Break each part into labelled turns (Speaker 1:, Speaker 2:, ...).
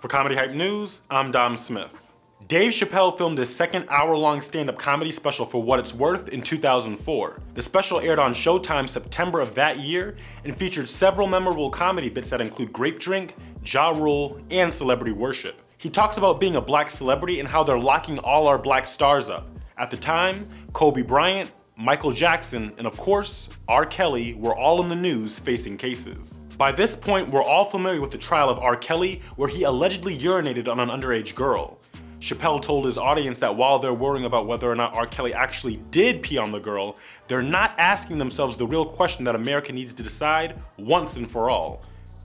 Speaker 1: For Comedy Hype News, I'm Dom Smith. Dave Chappelle filmed his second hour-long stand-up comedy special For What It's Worth in 2004. The special aired on Showtime September of that year and featured several memorable comedy bits that include Grape Drink, Ja Rule, and Celebrity Worship. He talks about being a black celebrity and how they're locking all our black stars up. At the time, Kobe Bryant, Michael Jackson, and of course, R. Kelly were all in the news facing cases. By this point, we're all familiar with the trial of R. Kelly, where he allegedly urinated on an underage girl. Chappelle told his audience that while they're worrying about whether or not R. Kelly actually did pee on the girl, they're not asking themselves the real question that America needs to decide once and for all.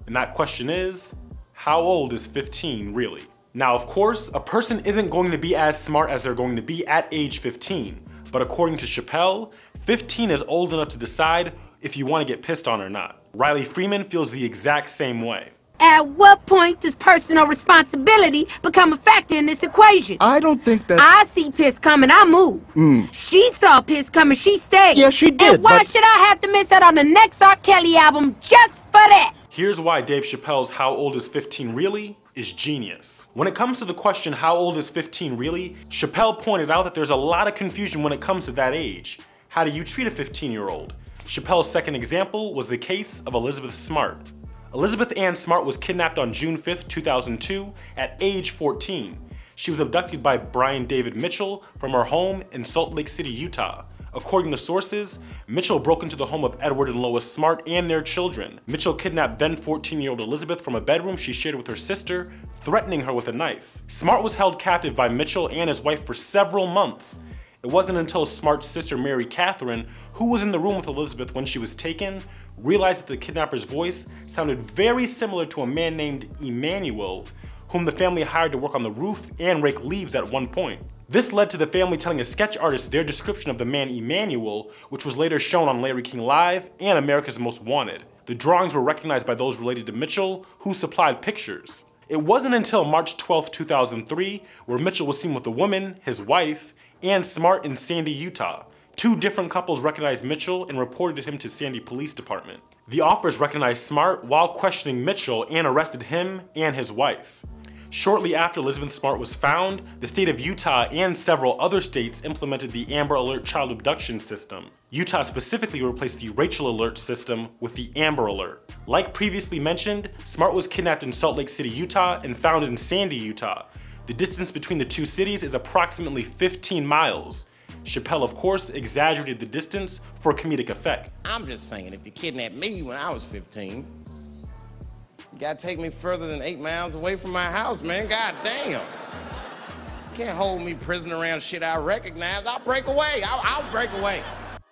Speaker 1: And that question is, how old is 15 really? Now, of course, a person isn't going to be as smart as they're going to be at age 15. But according to Chappelle, 15 is old enough to decide if you want to get pissed on or not. Riley Freeman feels the exact same way.
Speaker 2: At what point does personal responsibility become a factor in this equation?
Speaker 3: I don't think that's...
Speaker 2: I see piss coming, I move. She saw piss coming, she stayed.
Speaker 3: Yeah, she did,
Speaker 2: And why should I have to miss out on the next R. Kelly album just for that?
Speaker 1: Here's why Dave Chappelle's How Old is 15 Really? Is genius. When it comes to the question, how old is 15 really? Chappelle pointed out that there's a lot of confusion when it comes to that age. How do you treat a 15-year-old? Chappelle's second example was the case of Elizabeth Smart. Elizabeth Ann Smart was kidnapped on June 5th, 2002 at age 14. She was abducted by Brian David Mitchell from her home in Salt Lake City, Utah. According to sources, Mitchell broke into the home of Edward and Lois Smart and their children. Mitchell kidnapped then 14-year-old Elizabeth from a bedroom she shared with her sister, threatening her with a knife. Smart was held captive by Mitchell and his wife for several months. It wasn't until Smart's sister Mary Catherine, who was in the room with Elizabeth when she was taken, realized that the kidnapper's voice sounded very similar to a man named Emmanuel, whom the family hired to work on the roof and rake leaves at one point. This led to the family telling a sketch artist their description of the man Emmanuel, which was later shown on Larry King Live and America's Most Wanted. The drawings were recognized by those related to Mitchell, who supplied pictures. It wasn't until March 12, 2003, where Mitchell was seen with a woman, his wife, and Smart in Sandy, Utah. Two different couples recognized Mitchell and reported him to Sandy Police Department. The officers recognized Smart while questioning Mitchell and arrested him and his wife. Shortly after Elizabeth Smart was found, the state of Utah and several other states implemented the Amber Alert child abduction system. Utah specifically replaced the Rachel Alert system with the Amber Alert. Like previously mentioned, Smart was kidnapped in Salt Lake City, Utah and found in Sandy, Utah. The distance between the two cities is approximately 15 miles. Chappelle, of course, exaggerated the distance for comedic effect.
Speaker 4: I'm just saying, if you kidnapped me when I was 15, you gotta take me further than 8 miles away from my house, man. God damn. You can't hold me prisoner around shit I recognize. I'll break away. I'll break away.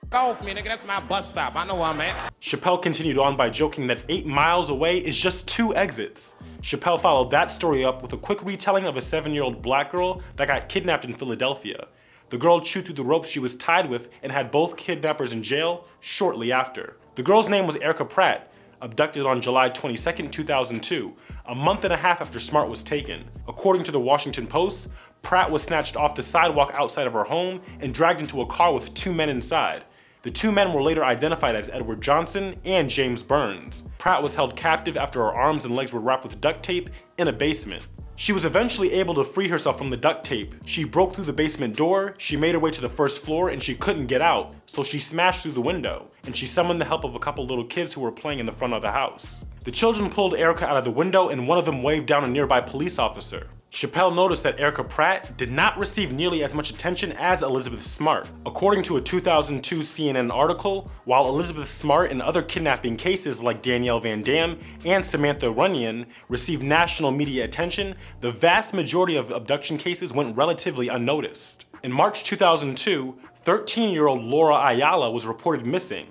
Speaker 4: Go off me, nigga. That's my bus stop. I know where I'm at.
Speaker 1: Chappelle continued on by joking that 8 miles away is just 2 exits. Chappelle followed that story up with a quick retelling of a 7-year-old black girl that got kidnapped in Philadelphia. The girl chewed through the ropes she was tied with and had both kidnappers in jail shortly after. The girl's name was Erica Pratt, abducted on July 22, 2002, a month and a half after Smart was taken. According to the Washington Post, Pratt was snatched off the sidewalk outside of her home and dragged into a car with 2 men inside. The 2 men were later identified as Edward Johnson and James Burns. Pratt was held captive after her arms and legs were wrapped with duct tape in a basement. She was eventually able to free herself from the duct tape. She broke through the basement door, she made her way to the first floor and she couldn't get out, so she smashed through the window, and she summoned the help of a couple little kids who were playing in the front of the house. The children pulled Erica out of the window and one of them waved down a nearby police officer. Chappelle noticed that Erica Pratt did not receive nearly as much attention as Elizabeth Smart. According to a 2002 CNN article, while Elizabeth Smart and other kidnapping cases like Danielle Van Dam and Samantha Runyon received national media attention, the vast majority of abduction cases went relatively unnoticed. In March 2002, 13-year-old Laura Ayala was reported missing.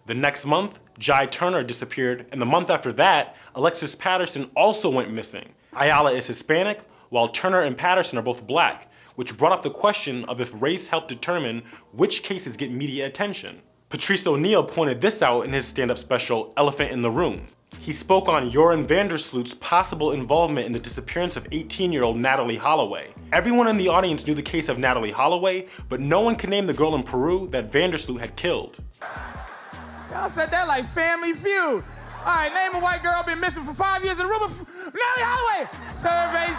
Speaker 1: The next month, Jai Turner disappeared, and the month after that, Alexis Patterson also went missing. Ayala is Hispanic, while Turner and Patterson are both black, which brought up the question of if race helped determine which cases get media attention. Patrice O'Neal pointed this out in his stand-up special, Elephant in the Room. He spoke on Joran Vandersloot's possible involvement in the disappearance of 18-year-old Natalie Holloway. Everyone in the audience knew the case of Natalie Holloway, but no one could name the girl in Peru that Vandersloot had killed.
Speaker 5: Y'all said that like Family Feud. All right, name a white girl been missing for 5 years in Aruba. Natalie Holloway. Survey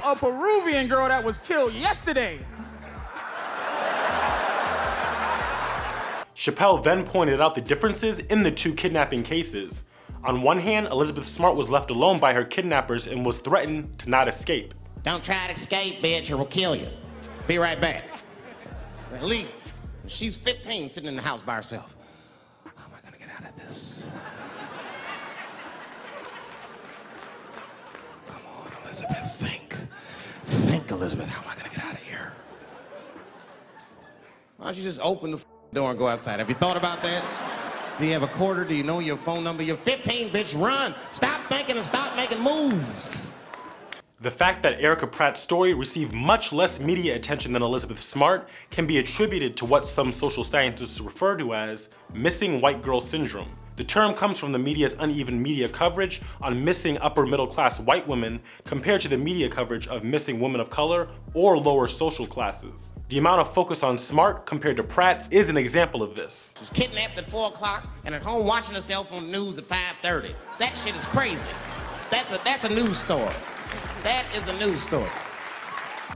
Speaker 5: a Peruvian girl that was killed yesterday.
Speaker 1: Chappelle then pointed out the differences in the two kidnapping cases. On one hand, Elizabeth Smart was left alone by her kidnappers and was threatened to not escape.
Speaker 4: Don't try to escape, bitch, or we'll kill you. Be right back. Leave. She's 15, sitting in the house by herself. How am I gonna get out of this? Come on, Elizabeth, think. Think, Elizabeth, how am I gonna get out of here? Why don't you just open the door and go outside? Have you thought about that? Do you have a quarter? Do you know your phone number? You're 15, bitch, run. Stop thinking and stop making moves.
Speaker 1: The fact that Erica Pratt's story received much less media attention than Elizabeth Smart can be attributed to what some social scientists refer to as missing white girl syndrome. The term comes from the media's uneven media coverage on missing upper middle class white women compared to the media coverage of missing women of color or lower social classes. The amount of focus on Smart compared to Pratt is an example of this.
Speaker 4: She was kidnapped at 4 o'clock and at home watching herself on the news at 5:30. That shit is crazy. That's a news story. That is a news story.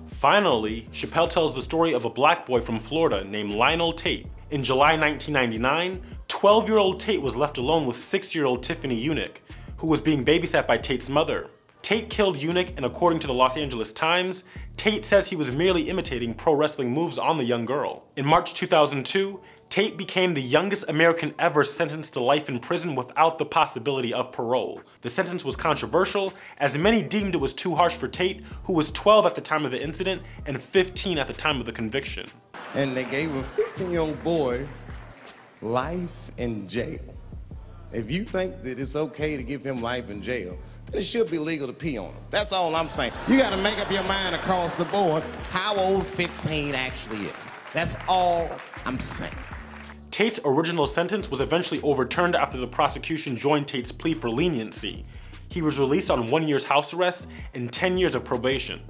Speaker 1: Finally, Chappelle tells the story of a black boy from Florida named Lionel Tate. In July 1999, 12-year-old Tate was left alone with 6-year-old Tiffany Unick, who was being babysat by Tate's mother. Tate killed Unick, and according to the Los Angeles Times, Tate says he was merely imitating pro wrestling moves on the young girl. In March 2002, Tate became the youngest American ever sentenced to life in prison without the possibility of parole. The sentence was controversial, as many deemed it was too harsh for Tate, who was 12 at the time of the incident and 15 at the time of the conviction.
Speaker 4: And they gave a 15-year-old boy life in jail. If you think that it's okay to give him life in jail, then it should be legal to pee on him. That's all I'm saying. You gotta make up your mind across the board how old 15 actually is. That's all I'm saying.
Speaker 1: Tate's original sentence was eventually overturned after the prosecution joined Tate's plea for leniency. He was released on 1 year's house arrest and 10 years of probation.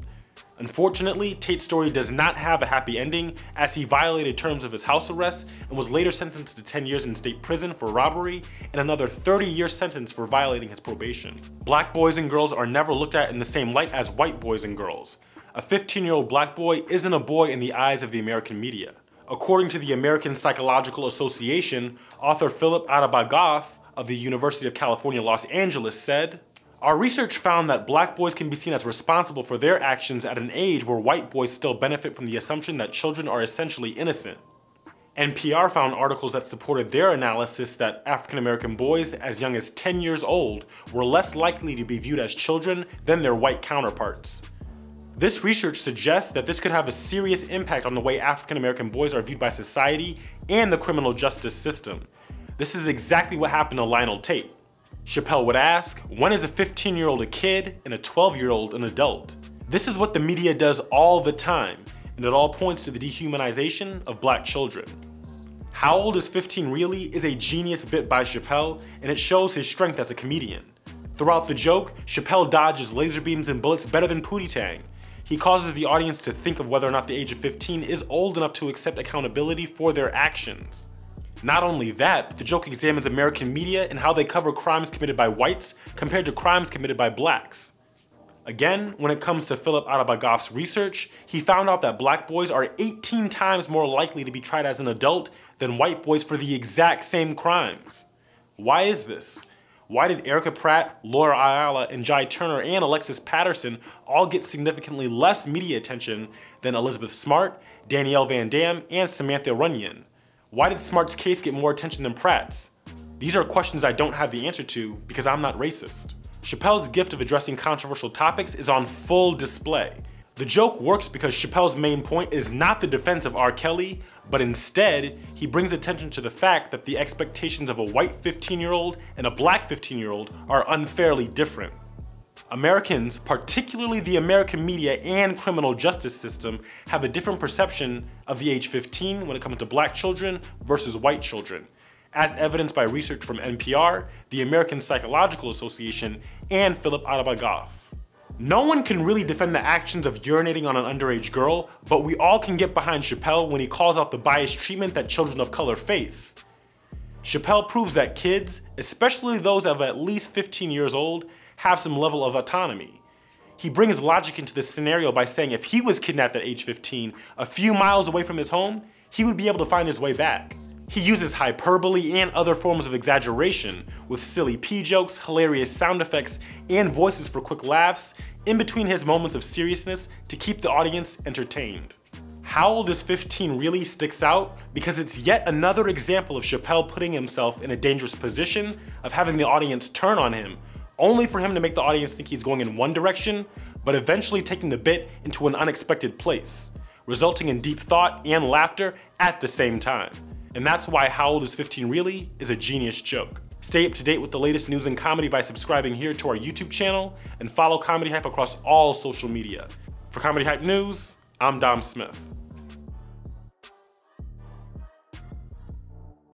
Speaker 1: Unfortunately, Tate's story does not have a happy ending, as he violated terms of his house arrest and was later sentenced to 10 years in state prison for robbery and another 30-year sentence for violating his probation. Black boys and girls are never looked at in the same light as white boys and girls. A 15-year-old black boy isn't a boy in the eyes of the American media. According to the American Psychological Association, author Philip Arabagoff of the University of California, Los Angeles said, "Our research found that black boys can be seen as responsible for their actions at an age where white boys still benefit from the assumption that children are essentially innocent." NPR found articles that supported their analysis that African American boys as young as 10 years old were less likely to be viewed as children than their white counterparts. This research suggests that this could have a serious impact on the way African American boys are viewed by society and the criminal justice system. This is exactly what happened to Lionel Tate. Chappelle would ask, when is a 15-year-old a kid and a 12-year-old an adult? This is what the media does all the time, and it all points to the dehumanization of black children. How old is 15 really is a genius bit by Chappelle, and it shows his strength as a comedian. Throughout the joke, Chappelle dodges laser beams and bullets better than Pootie Tang. He causes the audience to think of whether or not the age of 15 is old enough to accept accountability for their actions. Not only that, but the joke examines American media and how they cover crimes committed by whites compared to crimes committed by blacks. Again, when it comes to Philip Arabagoff's research, he found out that black boys are 18 times more likely to be tried as an adult than white boys for the exact same crimes. Why is this? Why did Erica Pratt, Laura Ayala, and Jai Turner and Alexis Patterson all get significantly less media attention than Elizabeth Smart, Danielle Van Dam, and Samantha Runyon? Why did Smart's case get more attention than Pratt's? These are questions I don't have the answer to because I'm not racist. Chappelle's gift of addressing controversial topics is on full display. The joke works because Chappelle's main point is not the defense of R. Kelly, but instead, he brings attention to the fact that the expectations of a white 15-year-old and a black 15-year-old are unfairly different. Americans, particularly the American media and criminal justice system, have a different perception of the age 15 when it comes to black children versus white children, as evidenced by research from NPR, the American Psychological Association, and Philip Arabagoff. No one can really defend the actions of urinating on an underage girl, but we all can get behind Chappelle when he calls out the biased treatment that children of color face. Chappelle proves that kids, especially those of at least 15 years old, have some level of autonomy. He brings logic into this scenario by saying if he was kidnapped at age 15, a few miles away from his home, he would be able to find his way back. He uses hyperbole and other forms of exaggeration, with silly pee jokes, hilarious sound effects, and voices for quick laughs in between his moments of seriousness to keep the audience entertained. How Old Is 15 really sticks out because it's yet another example of Chappelle putting himself in a dangerous position of having the audience turn on him, only for him to make the audience think he's going in one direction, but eventually taking the bit into an unexpected place, resulting in deep thought and laughter at the same time. And that's why How Old Is 15 Really is a genius joke. Stay up to date with the latest news and comedy by subscribing here to our YouTube channel and follow Comedy Hype across all social media. For Comedy Hype News, I'm Dom Smith.